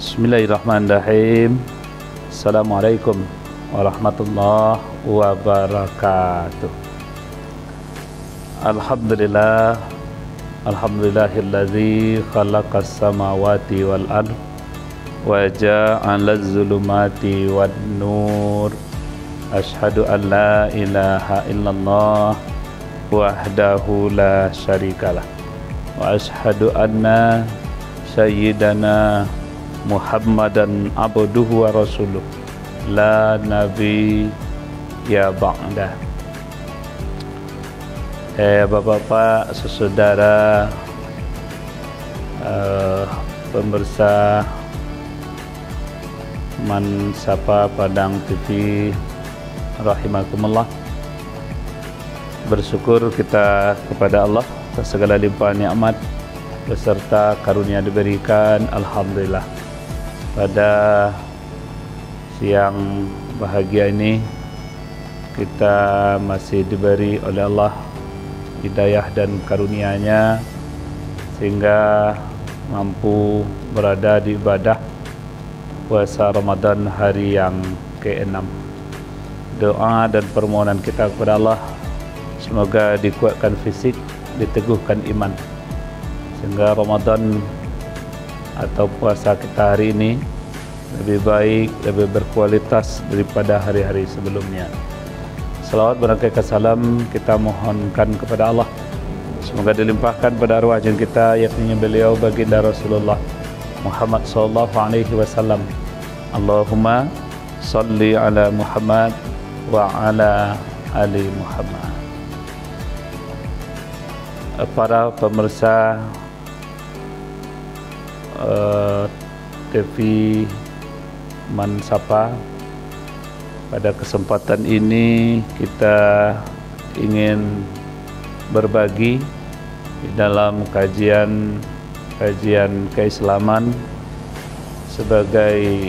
Bismillahirrahmanirrahim. Assalamualaikum warahmatullahi wabarakatuh. Alhamdulillah, alhamdulillahilladzi khalaqas samawati wal ard wa ja'alaz zulumati wan nur. Asyhadu an la ilaha illallah wahdahu la syarikalah wa asyhadu anna sayyidana Muhammadan abduhu wa rasuluh la nabi ya ba'dah. Bapak-bapak, saudara, pemirsa Mansapa Padang TV rahimakumullah. Bersyukur kita kepada Allah atas segala limpahan nikmat beserta karunia diberikan, alhamdulillah. Pada siang bahagia ini kita masih diberi oleh Allah hidayah dan karunia-Nya sehingga mampu berada di ibadah puasa Ramadan hari yang ke-6. Doa dan permohonan kita kepada Allah semoga dikuatkan fisik, diteguhkan iman, sehingga Ramadan atau puasa kita hari ini lebih baik, lebih berkualitas daripada hari-hari sebelumnya. Salawat berkah salam kita mohonkan kepada Allah, semoga dilimpahkan pada arwah jin kita, yakni beliau baginda Rasulullah Muhammad sallallahu alaihi wasallam. Allahumma salli ala Muhammad wa ala ali Muhammad. Para pemirsa TV Mansapa, pada kesempatan ini kita ingin berbagi di dalam kajian keislaman sebagai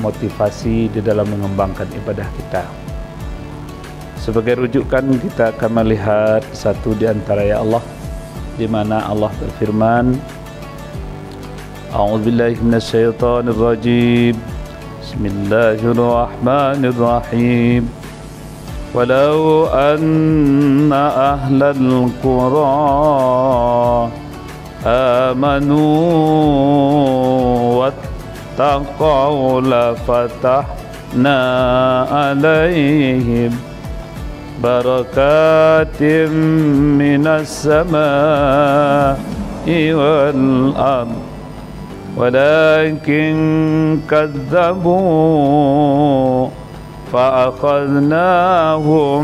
motivasi di dalam mengembangkan ibadah kita. Sebagai rujukan kita akan melihat satu di antara ayat Allah di mana Allah berfirman, A'udzubillahi minasyaitonir rajim. Bismillahirrahmanirrahim. Walau anna ahlal qura amanu wattaqaw la fatahna alaihim barakatim minas samaa'i wal ardh walakin kadzabu fa'akhadnahum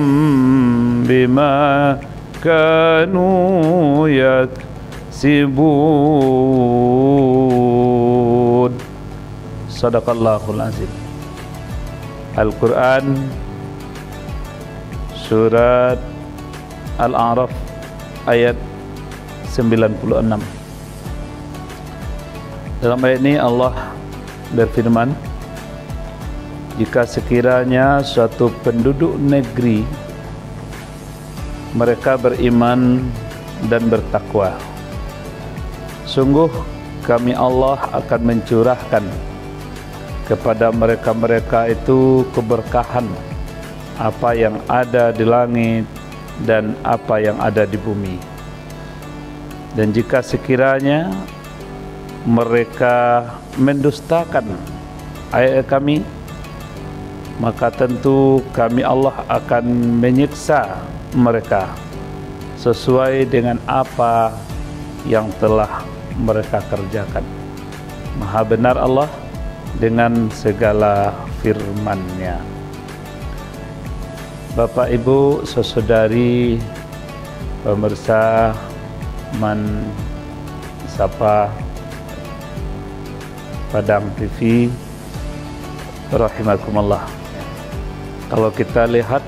bima kanu yaksibun. Sadaqallahul azim. Al-Quran Surat Al-A'raf ayat 96. Dalam ayat ini Allah berfirman, jika sekiranya suatu penduduk negeri mereka beriman dan bertakwa, sungguh kami Allah akan mencurahkan kepada mereka-mereka itu keberkahan apa yang ada di langit dan apa yang ada di bumi. Dan jika sekiranya mereka mendustakan ayat kami, maka tentu kami Allah akan menyiksa mereka sesuai dengan apa yang telah mereka kerjakan. Maha benar Allah dengan segala firman-Nya. Bapak, Ibu, saudari, pemirsa Mansapa Padang TV rahimakumullah. Kalau kita lihat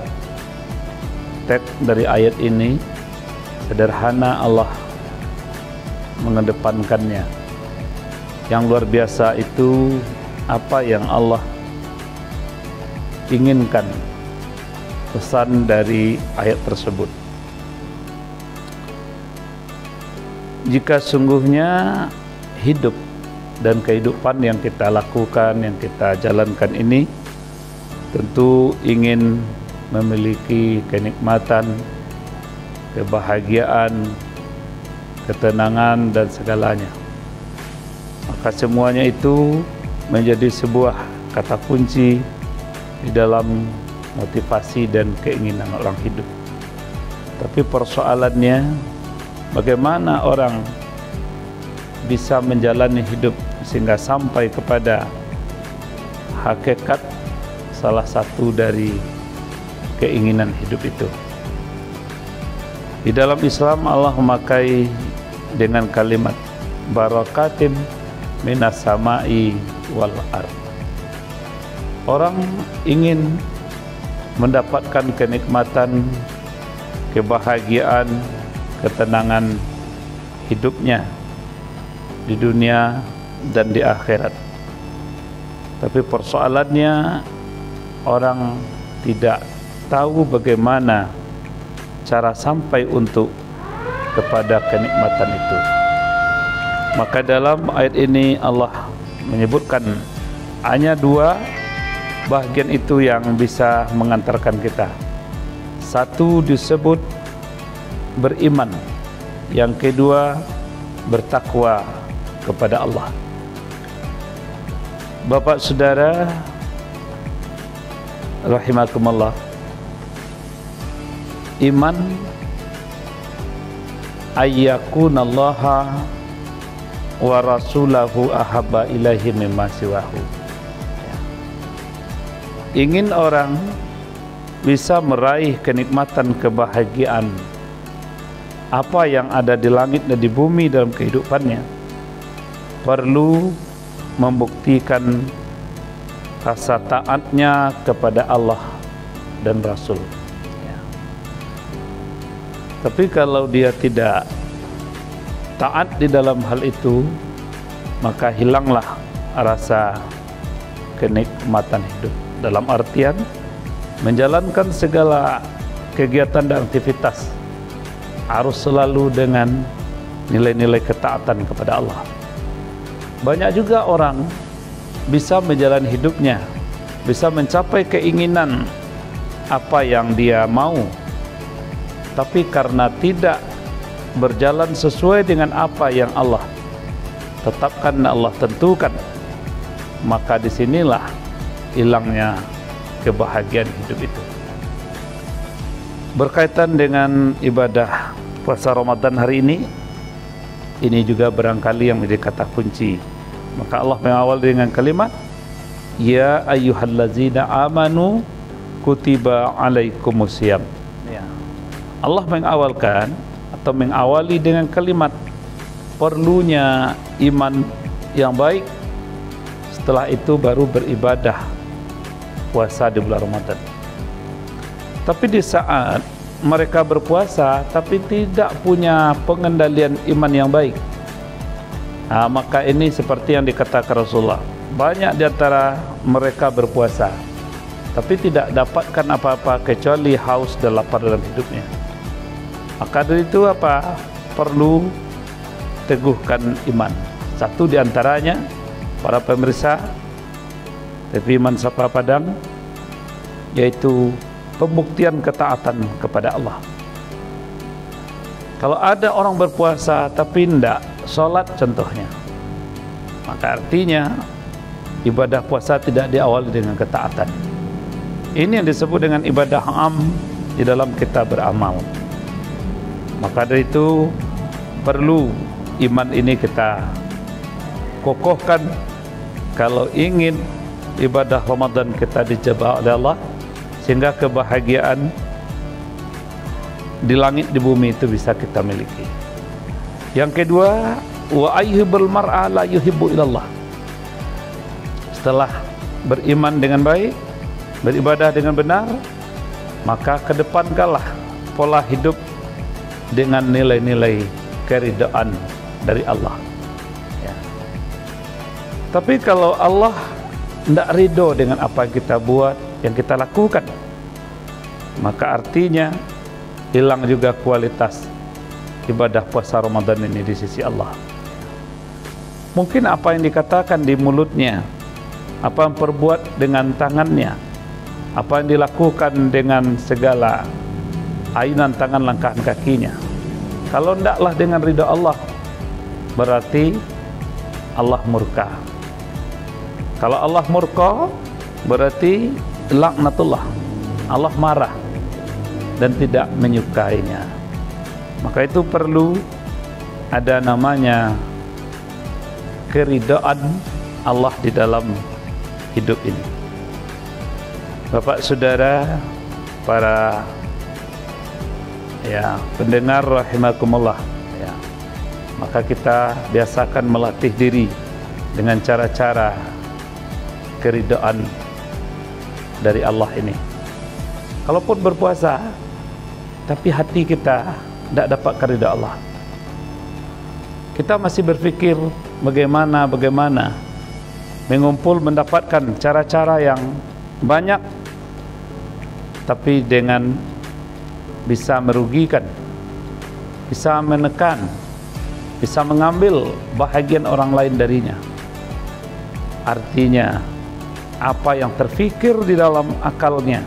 teks dari ayat ini, sederhana Allah mengedepankannya. Yang luar biasa itu apa yang Allah inginkan, pesan dari ayat tersebut. Jika sungguhnya hidup dan kehidupan yang kita lakukan, yang kita jalankan ini tentu ingin memiliki kenikmatan, kebahagiaan, ketenangan dan segalanya. Maka semuanya itu menjadi sebuah kata kunci di dalam motivasi dan keinginan orang hidup. Tapi persoalannya, bagaimana orang bisa menjalani hidup sehingga sampai kepada hakikat salah satu dari keinginan hidup itu. Di dalam Islam Allah memakai dengan kalimat barakatin minas samai wal ard. Orang ingin mendapatkan kenikmatan, kebahagiaan, ketenangan hidupnya di dunia dan di akhirat. Tapi persoalannya orang tidak tahu bagaimana cara sampai untuk kepada kenikmatan itu. Maka dalam ayat ini Allah menyebutkan hanya dua bahagian itu yang bisa mengantarkan kita. Satu disebut beriman, yang kedua bertakwa kepada Allah. Bapak saudara rahimakumullah, iman ayyakunallaha wa rasulahu ahabba ilaihi mimma siwahu. Ingin orang bisa meraih kenikmatan, kebahagiaan apa yang ada di langit dan di bumi dalam kehidupannya, perlu membuktikan rasa taatnya kepada Allah dan Rasul. Tapi kalau dia tidak taat di dalam hal itu, maka hilanglah rasa kenikmatan hidup. Dalam artian menjalankan segala kegiatan dan aktivitas harus selalu dengan nilai-nilai ketaatan kepada Allah. Banyak juga orang bisa menjalani hidupnya, bisa mencapai keinginan apa yang dia mau, tapi karena tidak berjalan sesuai dengan apa yang Allah tetapkan, Allah tentukan, maka disinilah hilangnya kebahagiaan hidup itu. Berkaitan dengan ibadah puasa Ramadan hari ini juga barangkali yang menjadi kata kunci. Maka Allah mengawal dengan kalimat ya ayyuhallazina amanu kutiba alaikumusiyam. Allah mengawalkan atau mengawali dengan kalimat perlunya iman yang baik, setelah itu baru beribadah puasa di bulan Ramadan. Tapi di saat mereka berpuasa tapi tidak punya pengendalian iman yang baik, maka ini seperti yang dikatakan Rasulullah, banyak di antara mereka berpuasa tapi tidak dapatkan apa-apa kecuali haus dan lapar dalam hidupnya. Maka dari itu apa? Perlu teguhkan iman. Satu di antaranya, para pemirsa TV Mansapa Padang, yaitu pembuktian ketaatan kepada Allah. Kalau ada orang berpuasa tapi tidak sholat contohnya, maka artinya ibadah puasa tidak diawali dengan ketaatan. Ini yang disebut dengan ibadah am di dalam kita beramal. Maka dari itu perlu iman ini kita kokohkan kalau ingin ibadah Ramadan kita dijabah oleh Allah, sehingga kebahagiaan di langit di bumi itu bisa kita miliki. Yang kedua, wa ayyuhul mar'a la yuhibbu ilallah. Setelah beriman dengan baik, beribadah dengan benar, maka kedepankanlah pola hidup dengan nilai-nilai keridaan dari Allah. Tapi kalau Allah tidak ridho dengan apa yang kita buat, yang kita lakukan, maka artinya hilang juga kualitas ibadah puasa Ramadan ini di sisi Allah. Mungkin apa yang dikatakan di mulutnya, apa yang perbuat dengan tangannya, apa yang dilakukan dengan segala ayunan tangan langkah kakinya, kalau tidaklah dengan ridha Allah, berarti Allah murka. Kalau Allah murka, berarti laknatullah, Allah marah dan tidak menyukainya. Maka itu perlu ada namanya keridaan Allah di dalam hidup ini. Bapak saudara, para pendengar rahimakumullah, maka kita biasakan melatih diri dengan cara-cara keridaan dari Allah ini. Kalaupun berpuasa tapi hati kita tidak dapat keridhaan Allah, kita masih berpikir bagaimana mengumpul mendapatkan cara-cara yang banyak, tapi dengan bisa merugikan, bisa menekan, bisa mengambil bahagian orang lain darinya. Artinya apa yang terfikir di dalam akalnya,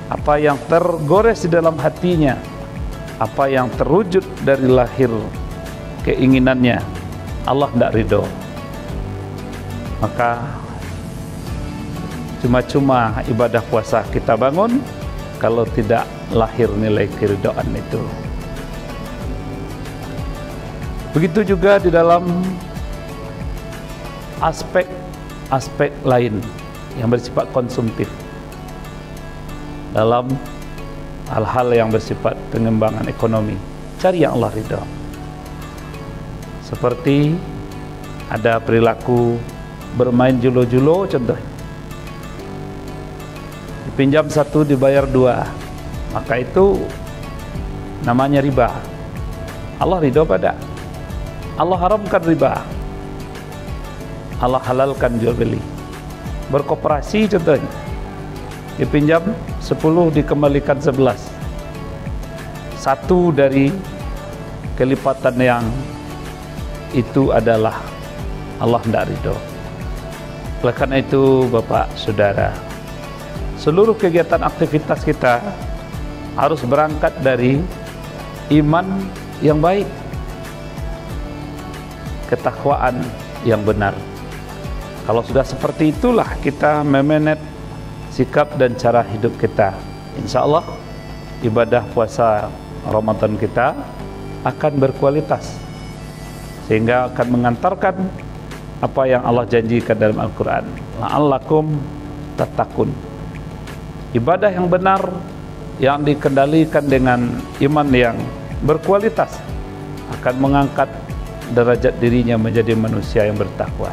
apa yang tergores di dalam hatinya, apa yang terwujud dari lahir keinginannya, Allah tidak ridho. Maka cuma-cuma ibadah puasa kita bangun kalau tidak lahir nilai keridhaan itu. Begitu juga di dalam aspek lain yang bersifat konsumtif, dalam hal-hal yang bersifat pengembangan ekonomi, cari yang Allah ridha. Seperti ada perilaku bermain julo-julo contohnya, dipinjam 1 dibayar 2, maka itu namanya riba. Allah ridha pada, Allah haramkan riba, Allah halalkan jual beli. Berkoperasi contohnya, dipinjam 10 dikembalikan 11, 1 dari kelipatan yang itu adalah Allah tidak ridho. Oleh karena itu Bapak Saudara, seluruh kegiatan aktivitas kita harus berangkat dari iman yang baik, ketakwaan yang benar. Kalau sudah seperti itulah kita memanage sikap dan cara hidup kita, insya Allah ibadah puasa Ramadan kita akan berkualitas, sehingga akan mengantarkan apa yang Allah janjikan dalam Al-Quran, la'allakum tattaqun. Ibadah yang benar, yang dikendalikan dengan iman yang berkualitas, akan mengangkat derajat dirinya menjadi manusia yang bertakwa.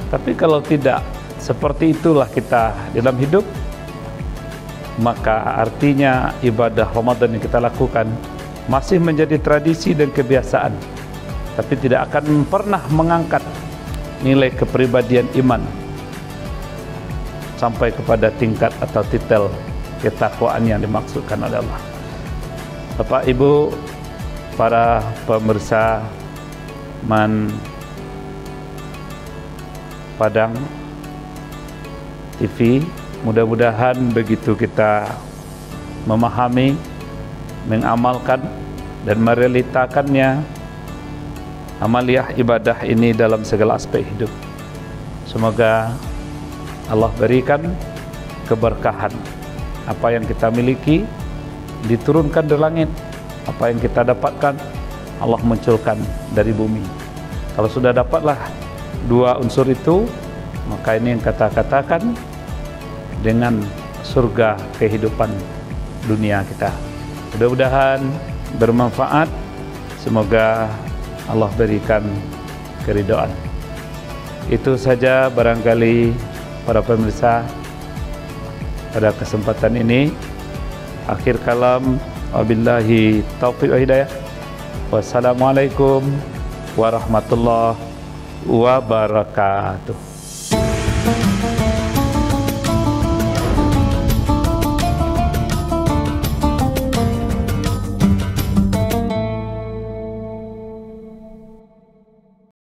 Tapi kalau tidak seperti itulah kita dalam hidup, maka artinya ibadah Ramadan yang kita lakukan masih menjadi tradisi dan kebiasaan, tapi tidak akan pernah mengangkat nilai kepribadian iman sampai kepada tingkat atau titel ketakwaan yang dimaksudkan oleh Allah. Bapak Ibu, para pemirsa Padang TV, mudah-mudahan begitu kita memahami, mengamalkan dan merealitakannya amaliyah ibadah ini dalam segala aspek hidup, semoga Allah berikan keberkahan. Apa yang kita miliki diturunkan dari langit, apa yang kita dapatkan Allah munculkan dari bumi. Kalau sudah dapatlah 2 unsur itu, maka ini yang katakan dengan surga kehidupan dunia kita. Mudah-mudahan bermanfaat, semoga Allah berikan keridhaan. Itu saja barangkali para pemirsa pada kesempatan ini. Akhir kalam, wabillahi taufiq wa hidayah. Wassalamualaikum warahmatullahi wabarakatuh.